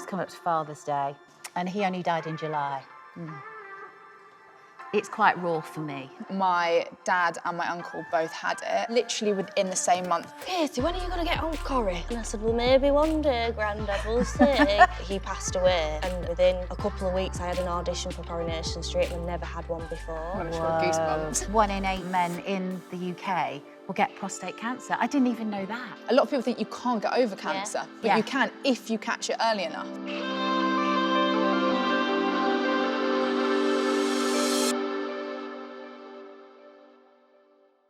come up to Father's Day, and he only died in July. It's quite raw for me. My dad and my uncle both had it, literally within the same month. Katie, when are you going to get on Corrie? And I said, well, maybe one day, Grandad, we'll see. He passed away, and within a couple of weeks, I had an audition for Coronation Street, and I'd never had one before. I've got goosebumps. 1 in 8 men in the UK will get prostate cancer. I didn't even know that. A lot of people think you can't get over cancer, but you can if you catch it early enough.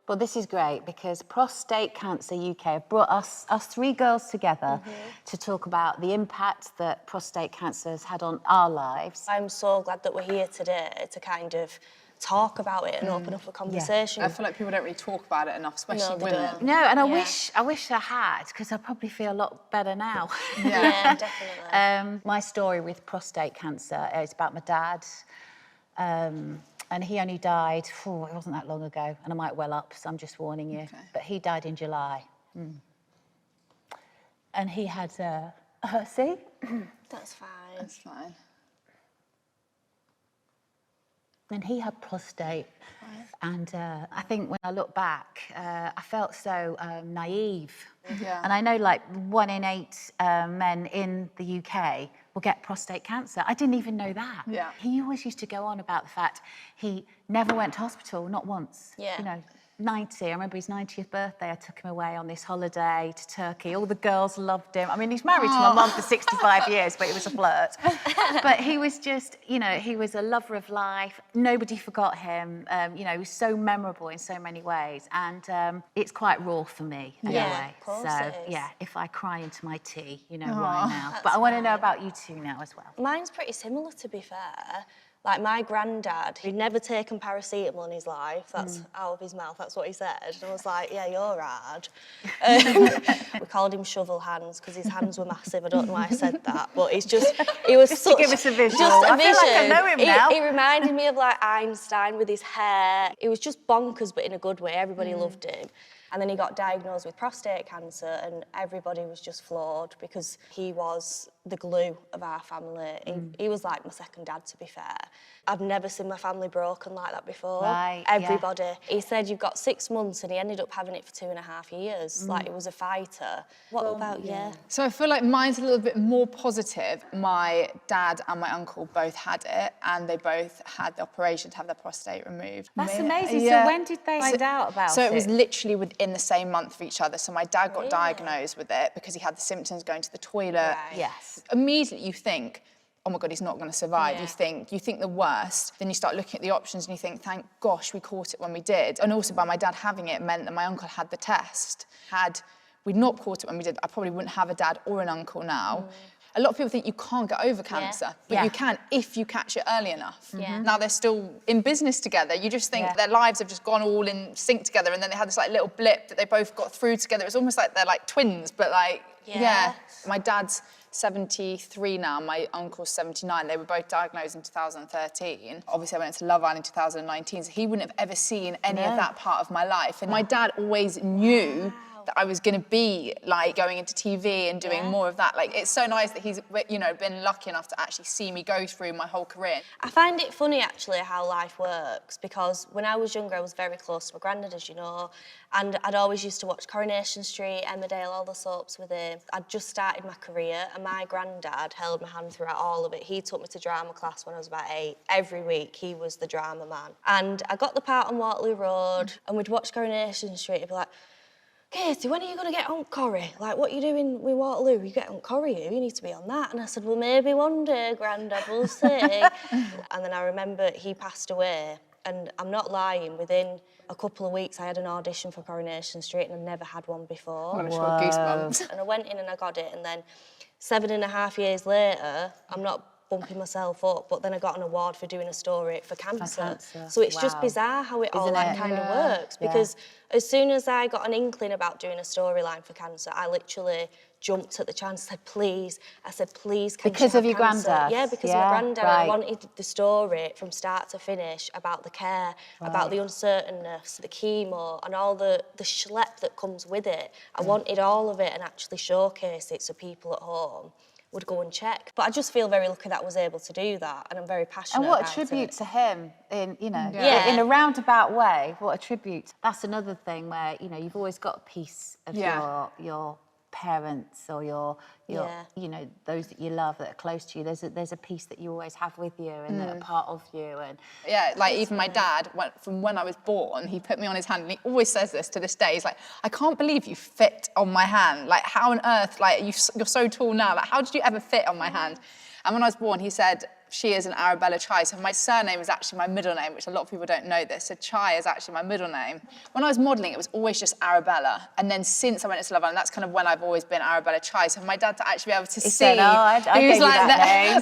Well, this is great because Prostate Cancer UK have brought us 3 girls together to talk about the impact that prostate cancer has had on our lives. I'm so glad that we're here today to kind of talk about it and open up a conversation. I feel like people don't really talk about it enough, especially women. No, and I wish I had, because I probably feel a lot better now. Yeah, definitely. My story with prostate cancer is about my dad. And he only died, it wasn't that long ago, and I might well up, so I'm just warning you. But he died in July. And he had, see? That's fine. That's fine. And he had prostate. And I think when I look back, I felt so naive. And I know like 1 in 8 men in the UK will get prostate cancer. I didn't even know that. He always used to go on about the fact he never went to hospital, not once. You know, 90, I remember his 90th birthday, I took him away on this holiday to Turkey. All the girls loved him. I mean, he's married to my mum for 65 years, but it was a flirt. But he was just, you know, he was a lover of life. Nobody forgot him. You know, he was so memorable in so many ways. And it's quite raw for me, anyway. Of course so, it is. yeah, if I cry into my tea, you know why now. But I want to know about you two now as well. Mine's pretty similar, to be fair. Like, my granddad, he'd never taken paracetamol in his life. That's out of his mouth, that's what he said. And I was like, yeah, you're hard. We called him shovel hands because his hands were massive. I don't know why I said that, but it's just, he was Just such... to give us a visual. Just a I feel like I vision. know him now. He reminded me of, like, Einstein with his hair. It was just bonkers, but in a good way. Everybody loved him. And then he got diagnosed with prostate cancer, and everybody was just floored because he was the glue of our family. He was like my second dad, to be fair. I've never seen my family broken like that before. Everybody. He said, you've got 6 months, and he ended up having it for 2.5 years. Like, he was a fighter. What about you? So I feel like mine's a little bit more positive. My dad and my uncle both had it, and they both had the operation to have their prostate removed. That's amazing. So when did they find out about it? So it was literally within the same month for each other. So my dad got diagnosed with it because he had the symptoms going to the toilet. Yes. Immediately you think, oh my God, he's not going to survive. You think the worst. Then you start looking at the options and you think, thank gosh we caught it when we did. And also by my dad having it meant that my uncle had the test. Had we'd not caught it when we did, I probably wouldn't have a dad or an uncle now. A lot of people think you can't get over cancer, but you can if you catch it early enough. Now they're still in business together. You just think their lives have just gone all in sync together, and then they had this like little blip that they both got through together. It's almost like they're like twins, but like, My dad's 73 now, my uncle's 79. They were both diagnosed in 2013. Obviously, I went into Love Island in 2019, so he wouldn't have ever seen any of that part of my life. And my dad always knew that I was going to be like going into TV and doing more of that. Like, it's so nice that he's, you know, been lucky enough to actually see me go through my whole career. I find it funny, actually, how life works, because when I was younger, I was very close to my granddad, as you know, and I'd always used to watch Coronation Street, Emmerdale, all the soaps with him. I'd just started my career, and my granddad held my hand throughout all of it. He took me to drama class when I was about 8. Every week, he was the drama man. And I got the part on Waterloo Road, and we'd watch Coronation Street, he'd be like, Katie, when are you going to get on Corrie? Like, what are you doing with Waterloo? You get on Corrie, you need to be on that. And I said, well, maybe one day, Grandad, we'll see. And then I remember he passed away, and I'm not lying, within a couple of weeks I had an audition for Coronation Street, and I'd never had one before. I've got goosebumps. And I went in and I got it, and then 7.5 years later, I'm not bumping myself up, but then I got an award for doing a story for cancer. So it's just bizarre how it all kind of works, because as soon as I got an inkling about doing a storyline for cancer, I literally jumped at the chance, said, please. I said, please, can Because she of have your cancer? granddad? Yeah, because Yeah, of my granddad. right. I wanted the story from start to finish about the care, about the uncertainness, the chemo, and all the schlep that comes with it. I wanted all of it and actually showcase it so people at home would go and check. But I just feel very lucky that I was able to do that, and I'm very passionate And what about a tribute it. to him in, you know, Yeah. in a roundabout way, what a tribute. That's another thing where, you know, you've always got a piece of your parents or your you know, those that you love that are close to you. There's a piece that you always have with you and that are part of you. And yeah, like even my dad, from when I was born, he put me on his hand, and he always says this to this day. He's like, I can't believe you fit on my hand. Like, how on earth, like, you're so tall now. Like, how did you ever fit on my hand? And when I was born, he said, she is an Arabella Chai. So my surname is actually my middle name, which a lot of people don't know this. So Chai is actually my middle name. When I was modelling, it was always just Arabella. And then since I went into Love Island, that's kind of when I've always been Arabella Chai. So for my dad to actually be able to see, said, oh, I gave you that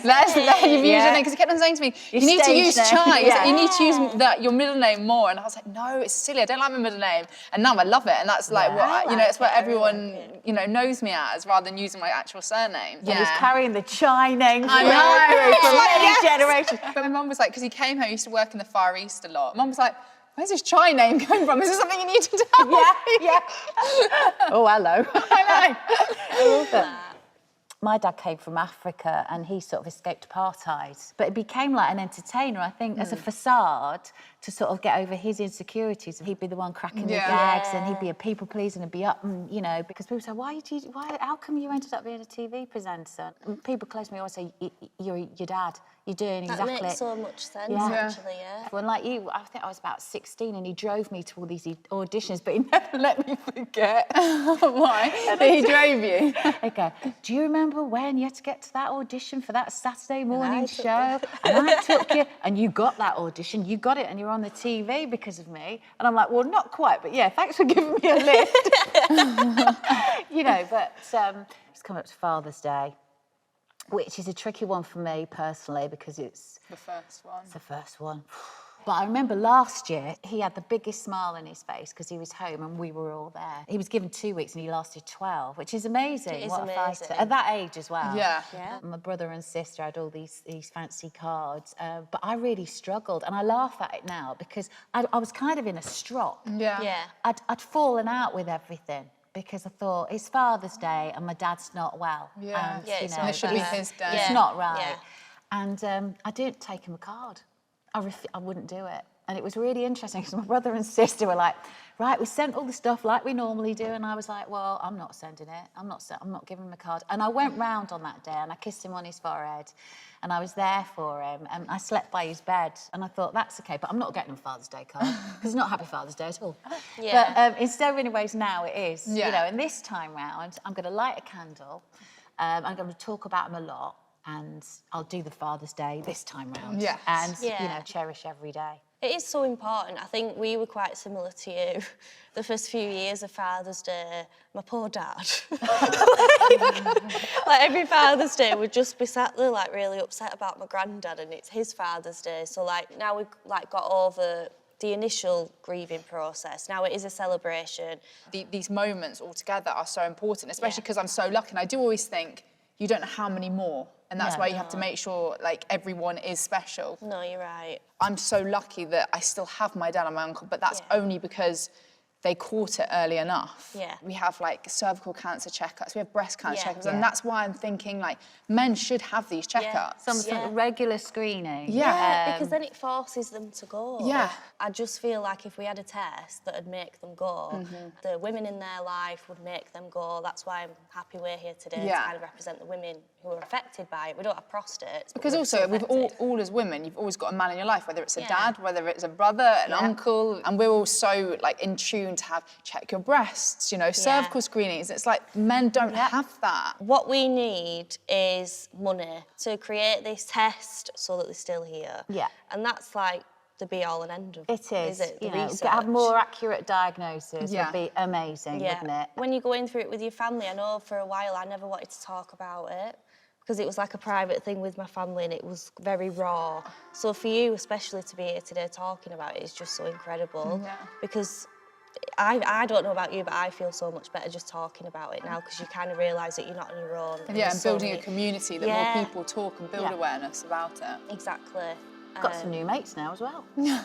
name. you've used your name, because he kept on saying to me, you need to use Chai. He's like, you need to use your middle name more. And I was like, no, it's silly. I don't like my middle name. And now I love it. And that's like what, you know, it's what everyone, you know, knows me as, rather than using my actual surname. he was carrying the Chai name I know. for many generations. But my mum was like, because he came home, he used to work in the Far East a lot. Mum was like, where's this Chai name going from? Is this something you need to tell me? Yeah. Oh, hello. I know. My dad came from Africa and he sort of escaped apartheid. But it became like an entertainer, I think, as a facade to sort of get over his insecurities. He'd be the one cracking the gags and he'd be a people pleaser and he'd be up and, you know, because people say, how come you ended up being a TV presenter? And people close to me always say, you're your dad. You're doing exactly. That makes so much sense, actually, yeah. When like you, I think I was about 16 and he drove me to all these auditions, but he never let me forget. Why? He drove you? Okay, do you remember when you had to get to that audition for that Saturday morning show? And I took you, and you got that audition, you got it, and you're on the TV because of me. And I'm like, well, not quite, but yeah, thanks for giving me a lift. You know, but it's coming up to Father's Day, which is a tricky one for me personally because it's The first one. It's the first one. But I remember last year, he had the biggest smile on his face because he was home and we were all there. He was given 2 weeks and he lasted 12, which is amazing. It is what amazing. a fighter. At that age as well. Yeah. My brother and sister had all these fancy cards, but I really struggled. And I laugh at it now because I was kind of in a strop. Yeah. I'd fallen out with everything because I thought, it's Father's Day and my dad's not well. Yeah. And, Yeah, you it's know, not It should be his day. It's Yeah. not right. Yeah. And I didn't take him a card. I wouldn't do it. And it was really interesting because my brother and sister were like, right, we sent all the stuff like we normally do. And I was like, well, I'm not sending it. I'm not giving him a card. And I went round on that day and I kissed him on his forehead and I was there for him and I slept by his bed. And I thought, that's okay, but I'm not getting him a Father's Day card because it's not Happy Father's Day at all. Yeah. But in so many ways now it is. Yeah. You know, and this time round, I'm going to light a candle. I'm going to talk about him a lot. And I'll do the Father's Day this time round. Yes. And, Yeah. you know, cherish every day. It is so important. I think we were quite similar to you. The first few years of Father's Day, my poor dad. Like every Father's Day, we'd just be sat there like really upset about my granddad, and it's his Father's Day. So like now we've like got over the initial grieving process. Now it is a celebration. These moments all together are so important, especially because I'm so lucky. And I do always think you don't know how many more. And that's why you have to make sure like everyone is special. No, you're right. I'm so lucky that I still have my dad and my uncle, but that's only because they caught it early enough. Yeah. We have like cervical cancer checkups, we have breast cancer checkups, Yeah. and that's why I'm thinking like men should have these checkups. Some regular screening. Yeah. Because then it forces them to go. Yeah. I just feel like if we had a test that would make them go, the women in their life would make them go. That's why I'm happy we're here today to kind of represent the women who are affected by it. We don't have prostates. Because also, with all as women, you've always got a man in your life, whether it's a dad, whether it's a brother, an uncle, and we're all so like in tune to have check your breasts, you know, cervical screenings. It's like men don't have that. What we need is money to create this test so that they're still here. Yeah. And that's like the be all and end of It is. it? The You know, research. have more accurate diagnosis would be amazing, wouldn't it? When you're going through it with your family, I know for a while I never wanted to talk about it because it was like a private thing with my family and it was very raw. So for you, especially to be here today talking about it is just so incredible because I don't know about you, but I feel so much better just talking about it now, because you kind of realise that you're not on your own. Yeah, and building a community that more people talk and build Yeah. awareness about it. Exactly. Got some new mates now as well. Yeah.